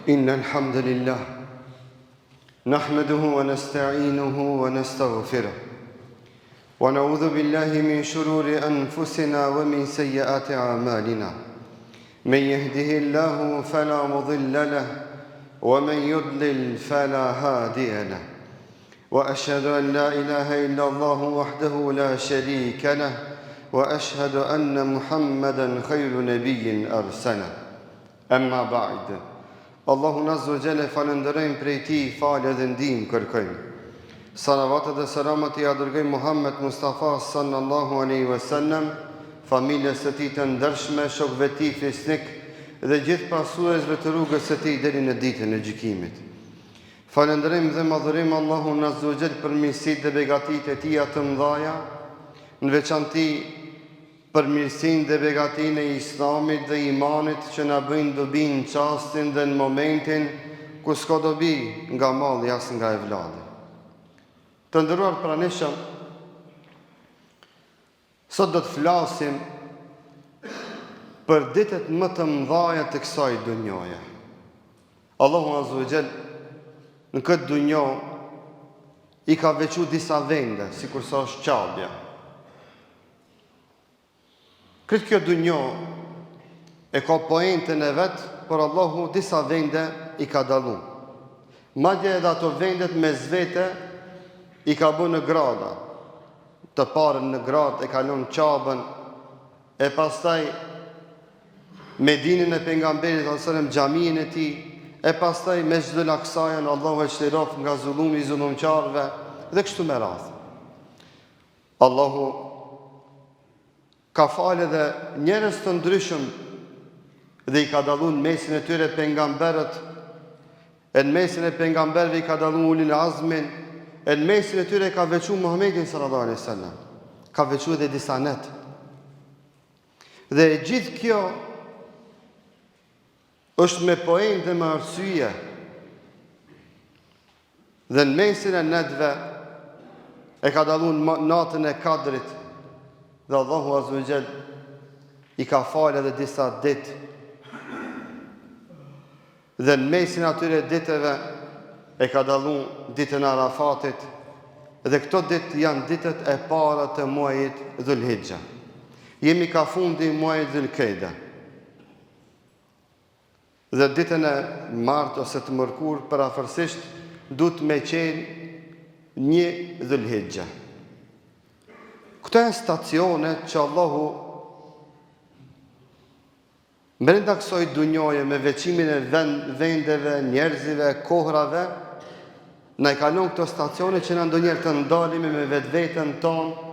إن الحمد لله نحمده ونستعينه ونستغفره ونعوذ بالله من شرور أنفسنا ومن سيئات أعمالنا من يهده الله فلا مضل له ومن يضلل فلا هادي له وأشهد أن لا إله إلا الله وحده لا شريك له وأشهد أن محمدا خير نبي أرسله أما بعد Allahu Azza wa Jalla falenderojmë prej Tij falë dhe ndihmë kërkojmë. Salavatet dhe selamat I dërgojmë Muhammed Mustafa sallallahu alaihi wasallam, familjes së tij të ndershme, shokëve të tij fisnik dhe gjithë pasuesve të rrugës së tij deri në ditën e gjykimit. Falenderojmë dhe madhërojmë Allahun Azza wa Jalla për mirësitë dhe begatitë e Tij të mëdha, në veçantë për mirësinë dhe begatinë e Islamit dhe imanit që na bëjnë dobi në çastin dhe në momentin ku s'ka dobi nga malli as nga evladi. Të nderuar pranishëm, sot do të flasim për ditët më të mëdha të kësaj dunjoje. Allahu Azza wa Jall në këtë dunjë I ka veçuar disa vende, sikur sa është Qabja. Këtë kjo dunjo e ka poentën e vetë, por Allahu disa vende I ka dalu. Madje edhe ato vendet me zvete I ka bu në grada. Të parën në grad e kalon Qabën, e pastaj Medinën e pejgamberit sallallahu alaihi wasallam, xhamin e tij, e pastaj Mesjidul Aqsaën, Allahu e shlirof nga zullumi I zullumqarëve dhe kështu me radhë. Allahu ka falë dhe njerëz të ndryshëm dhe I ka dallu në mesin e tyre pejgamberët, e në mesin e pejgamberëve I ka dallu ulul azmin, e në mesin e tyre ka veçuar Muhammedin sallallahu alaihi wasallam, ka veçuar dhe disa net. Dhe gjithë kjo është me poentë dhe me arsye. Dhe në mesin e netve e ka dallu natën e Kadrit, dhe Allahu Azza wa Jall I ka falë edhe disa ditë. Dhe në mesin atyre ditëve e ka dallu ditën e Arafatit, dhe këto ditë janë ditët e para të muajit Dhulhijja. Jemi ka fundi I muajit Dhulqaida. Dhe ditën e martë ose të mërkur parafërsisht duhet me qenë 1 Dhulhijja. Këto janë stacione që Allahu brenda kësaj dunjoje me veçimin e vendeve, njerëzive, kohrave, na I kalon këto stacione që na ndonjëherë të ndalemi me vetveten tonë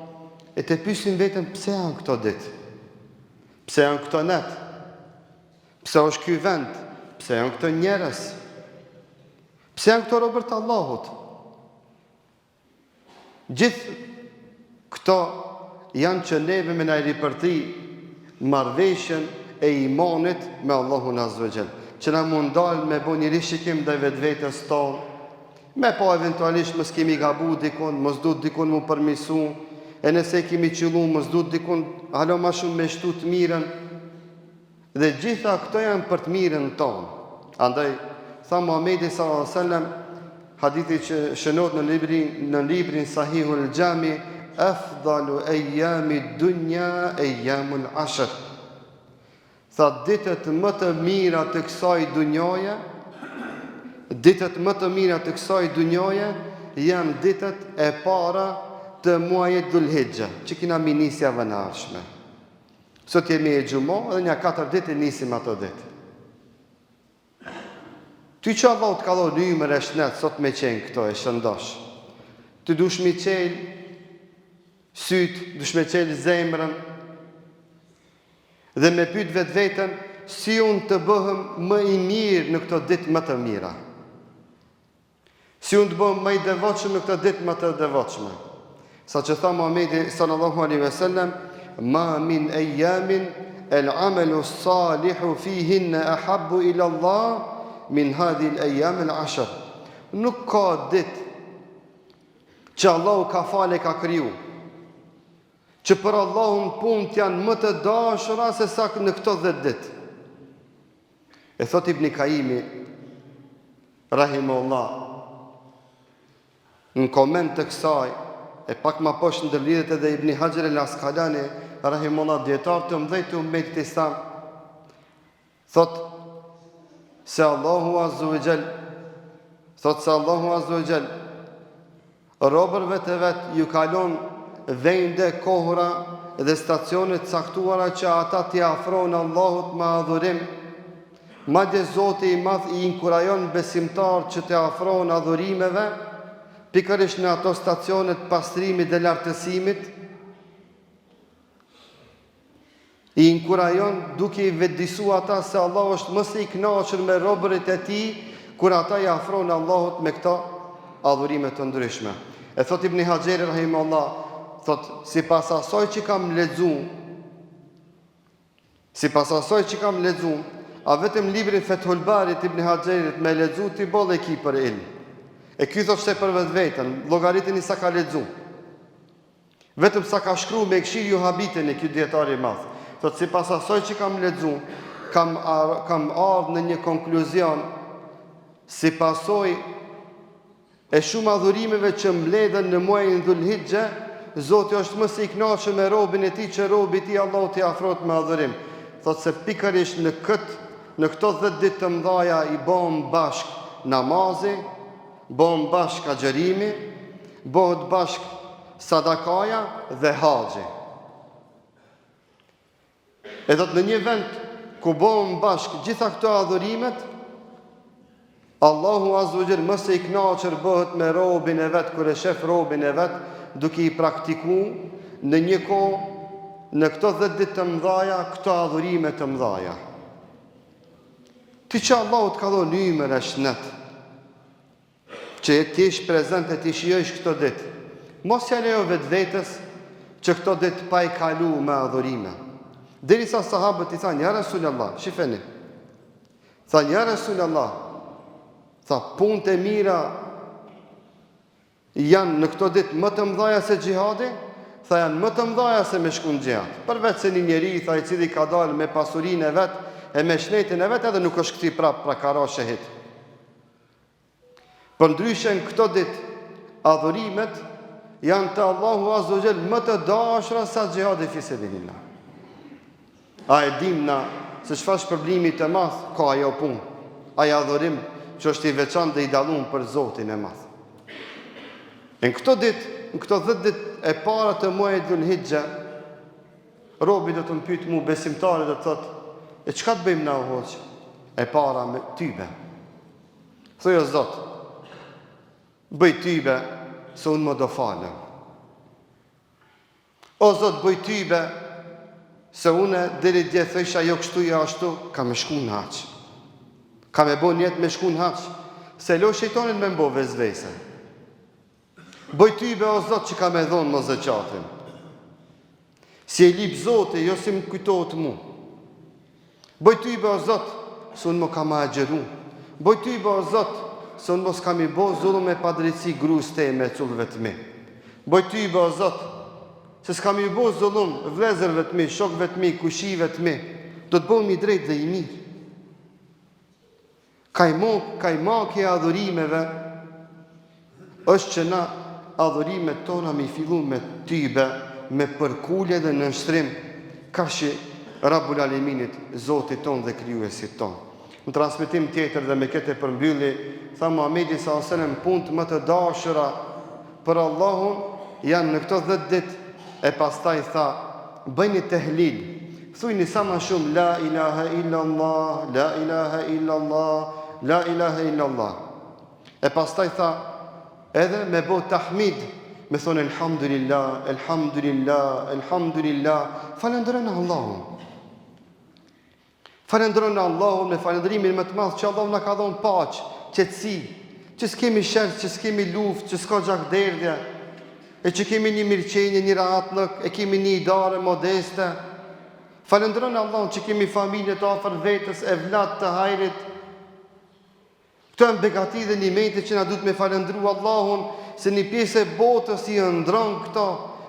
e të pyesim veten pse janë këto ditë? Pse janë këto net? Pse është ky vend? Pse janë këto njerëz? Pse janë këto robër të Allahut? Gjithë këto janë që neve me na I ripërti marrëveshjen e imanit me Allahun Azza wa Jall, që na mund dal me bo një rishikim ndaj vetvetes tonë, me po eventualisht mos kemi gabu dikun, mos duhet dikun mu përmisu, e nëse kemi qëllu, mos duhet dikun halo ma shumë me shtu të mirën, dhe gjitha këto janë për të mirën tonë. Andaj, tha Muhamedi sallallahu alaihi wasallam, hadithi që shënohet në librin Sahihul Jami, afdalu ejami dunja ejamul ashr. Tha ditët më të mira të kësaj dunjoje, ditët më të mira të kësaj dunjoje janë ditët e para të muajit Dhulhijja, që kina mi nisja vënarshme. Sot jemi e gjumo dhe një 4 ditë nisim ato ditë. Ty që Allah të kalon një mërë e shnet, sot me qenë këto e shëndosh. Ty dush mi qenë sytë, dush me qenë zemrën, dhe me pyet vetveten si unë të bëhem më I mirë në këto ditë më të mira. Si unë të bëhem më I devotshëm në këto ditë më të devotshme. Sa që tha Muhamedi sallallahu alaihi wasallam, ma min ayamin al-amalu salihu fihinna ahabbu ila Allah min hadhihi al-ayam al-ashr. Nuk ka ditë që Allahu ka falë ka kriju, që për Allahun punët janë më të dashura se sa në këto 10 ditë. E thot Ibn Kaimi, rahimahullah, në koment të kësaj, e pak ma poshtë ndërlidhet edhe Ibn Hajar al-Asqalani, rahimahullah, dietar të mëdhej të ummetit islam, thot se Allahu Azza wa Jall, robërve të vetë ju kalon vende, kohra dhe stacionet caktuara që ata t'i afrojnë Allahut me adhurim. Madje Zoti i Madh i inkurajon besimtar që t'i afrojnë adhurimeve, pikërisht në ato stacionet pastrimit dhe lartësimit. I inkurajon duke i vetëdijsu ata se Allah është më së i kënaqur me robërit e tij kur ata i afrojnë Allahut me këto adhurime të ndryshme. E thot Ibn Hajeri rahimahullah, thot sipas asaj që kam lexuar, a vetëm librin Fethul Barit Ibn Hajerit me lexu ti boll e ki për ilm. E ky thot se për vetveten, llogariteni sa ka lexu. Vetëm sa ka shkruar me këshir ju habiten e ky dietar i madh. Thot sipas asaj që kam lexu, kam ardhur në një konkluzion si pasojë e shumë adhurimeve që mbledhen në muajin Dhul-Hijja, Zoti është më së i kënaqur me robën e tij që robi i tij Allahu t'i afrohet me adhurim. Thot se pikërisht në këto 10 ditë të mëdha i bëm bashk namazi, bëm bashk agjërimi, bëhet bashk sadakaja dhe haxhi. E thot në një vend ku bëm bashk gjitha këto adhurimet, Allahu Azza wa Jall më së i kënaqur bëhet me robën e vet kur e shef robën e vet duke i praktikuar në një kohë në këto 10 ditë të mëdha këto adhurime të mëdha. Ti që Allahu të ka dhënë ymër e shnet, që ti ish prezent e ti shijosh këto ditë, mos ja lejo vetvetes që këto ditë pa i kalu me adhurime. Derisa sahabët i thanë, ja Rasulullah, shifeni. Thanë, ja Rasulullah, tha, punët e mira janë në këto ditë më të mëdha se xhihadi? Tha, janë më të mëdha se me shku në xhihad. Përveç se një njeri, tha, i cili ka dalë me pasurinë e vet, e me shnetin e vet, edhe nuk është kthi prap pra ka ra shahid. Përndryshe në këto ditë, adhurimet janë të Allahu Azza wa Jall më të dashura sa xhihadi fi sabilillah. A e dim na se çfarë shpërblimi të madh ka ajo punë, ai adhurim që është i veçantë dhe i dalluar për Zotin e Madh. Në këto 10 ditë e para të muajit Dhul-Hijja, robi do të më pyet mua, besimtari do të thotë, e çka të bëjmë na hoç? E para me tybe. Thojë Zot, bëj tybe se unë më do falem. O Zot, bëj tybe se unë deri dje thësha jo kështu ja ashtu, ka me shku në haç. Ka me bo njetë me shku në haç, se lo shejtonin me mbo vezvese. Bëj tybe o Zot që ka me dhonë më zëqatin. Si e lip Zote, jo si më kujtohet mu. Bëj tybe o Zot, se unë më ka ma agjeru. Bëj tybe o Zot, se unë mos kam i bo zullum me padrejtësi grus te me cullëve të mi. Bëj tybe o Zot, se s'kam i bo zullum vlezërve të mi, shokve të mi, kushive të mi. Do të bëjmë i drejt dhe i mirë. Kajmaki e adhurimeve është që na adhurimet tona mi fillu me tybe, me përkulje dhe në nështrim, ka që Rabbul Aleminit, Zotit ton dhe krijuesit ton. Në transmetim tjetër dhe me këtë përmbylli, tha Muhamedi s.a.s. punë më të dashura për Allahun janë në këto 10 ditë, e pastaj tha, bëjni tehlil, thujni sa më shumë la ilaha illallah, la ilaha illallah, la ilaha illallah. E pastaj tha, edhe me bo tahmid, me thonë elhamdulillah, elhamdulillah, elhamdulillah, falendrojnë Allahun. Falendrojnë Allahun me falendrimin më të madh që Allahu na ka dhënë paqë, qetësi, që s'kemi shërë, që s'kemi luftë, që s'ka gjakderdhje, e që kemi një mirëqenje, një rahatlëk, e kemi një idare modeste. Falendrojnë Allahun që kemi familje të afër vetës, e vlat të hajrit. Këto janë begati dhe nimete që na duhet me falendru Allahun, se një pjesë e botës i ndron këto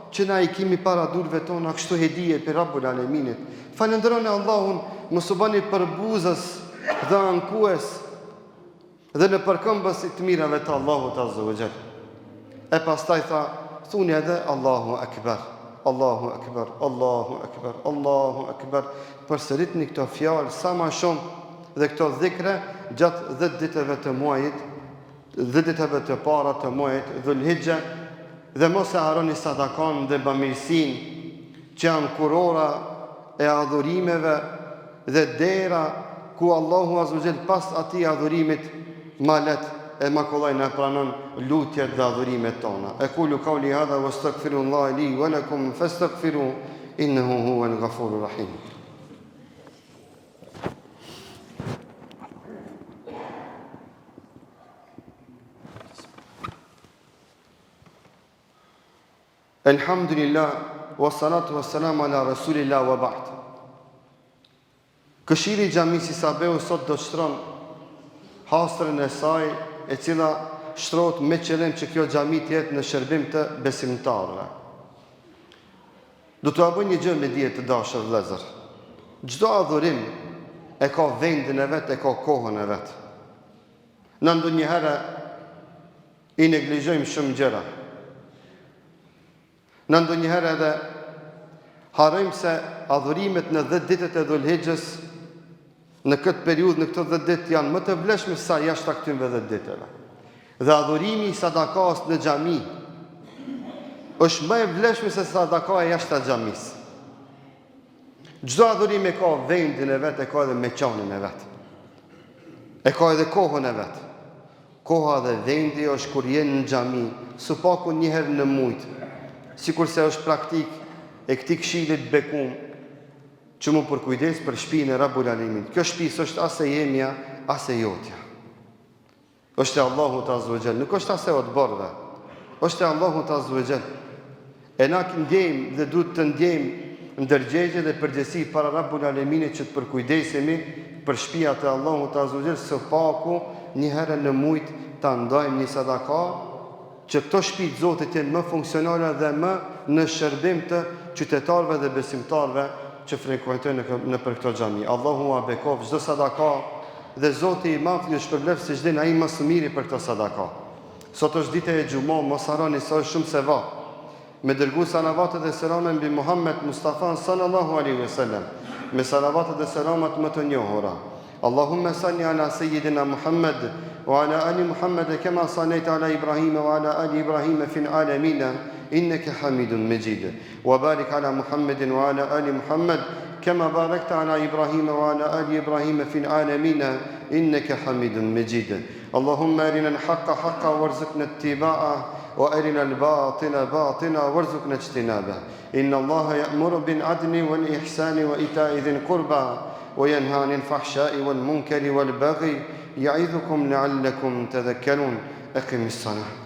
që na i kemi para durve tona, kështu hedije për Rabbul Aleminit. Falendroni Allahun, mos u bëni përbuzës dhe ankues dhe në përkëmbës të mirave të Allahut Azza wa Jall. E pastaj tha, thuni edhe Allahu Akbar, Allahu Akbar, Allahu Akbar, Allahu Akbar. Përsëritni këto fjalë sa më shumë dhe këto dhikre gjatë 10 ditëve të muajit, 10 ditëve të para të muajit Dhul-Hijja, dhe mos e harroni sadakan dhe bamirësinë që janë kurora e adhurimeve dhe dera ku Allahu Azza wa Jall pas atij adhurimit malet e makollaj në pranon lutjet dhe adhurimet tona. E kulu kauli hadha wa astaghfirullaha li wa lakum fastaghfiru innahu huwal ghafurur rahim. Elhamdulillah, wa salatu wa salam ala rasulillah wa ba'd. Këshiri i xhamisë Sabeu sot do shtron hastrën e saj, e cila shtrohet me qëllim që kjo xhami të jetë në shërbim të besimtarëve. Do t'ua bëj një gjë me dije të dashur vëllezër. Çdo adhurim e ka vendin e vet, e ka kohën e vet. Në ndonjëherë i neglizhojmë shumë gjëra. Në ndonjëherë edhe harrojmë se adhurimet në 10 ditët e Dhul-Hijjës në këtë periudhë, në këto 10 ditë janë më të vlefshme sa jashtë këtyre 10 ditëve. Dhe adhurimi i sadakas në xhami është më e vlefshme se sadaka e jashtë xhamisë. Çdo adhurim e ka vendin e vet, e ka edhe meqanin e vet. E ka edhe kohën e vet. Koha dhe vendi është kur jenë në xhami, së paku një herë në muaj. Sikurse është praktik e këtij këshillit bekum që mu përkujdes për shtëpinë e Rabbul Alamin. Kjo shtëpi është as e jemja, as e jotja. Është e Allahut Azza wa Jall, nuk është as e otborve. Është e Allahut Azza wa Jall. E na ndjejmë dhe duhet të ndjejmë ndërgjegje dhe përgjegjësi para Rabbul Alaminit që të përkujdesemi për shtëpiat e Allahut Azza wa Jall, së paku një herë në muaj ta ndajmë një sadaka që këto shtëpi të Zotit jenë më funksionale dhe më në shërbim të qytetarëve dhe besimtarëve që frekuentojnë në për këto xhami. Allahu a bekov çdo sadaka dhe Zoti i Madh ju shpërblet sejdën ai më së miri për këtë sadaka. Sot është dita e xumës, mos harroni se është shumë sevap. Me dërgu salavatet dhe selamet mbi Muhammed Mustafa sallallahu alaihi wasallam, me salavatet dhe selamet më të njohura. Allahumma salli ala sayyidina Muhammad wa ala ali Muhammad kama sallaita ala Ibrahim wa ala ali Ibrahim fil alamin innaka Hamidun Majid. Wa barik ala Muhammadin wa ala ali Muhammad كما باركت على إبراهيم وعلى آل إبراهيم في العالمين إنك حميد مجيد. اللهم أرنا الحق حقا وارزقنا اتباعه وأرنا الباطل باطلا وارزقنا اجتنابه. إن الله يأمر بالعدل والإحسان وإيتاء ذي القربى وينهى عن الفحشاء والمنكر والبغي يعظكم لعلكم تذكرون. أقم الصلاة.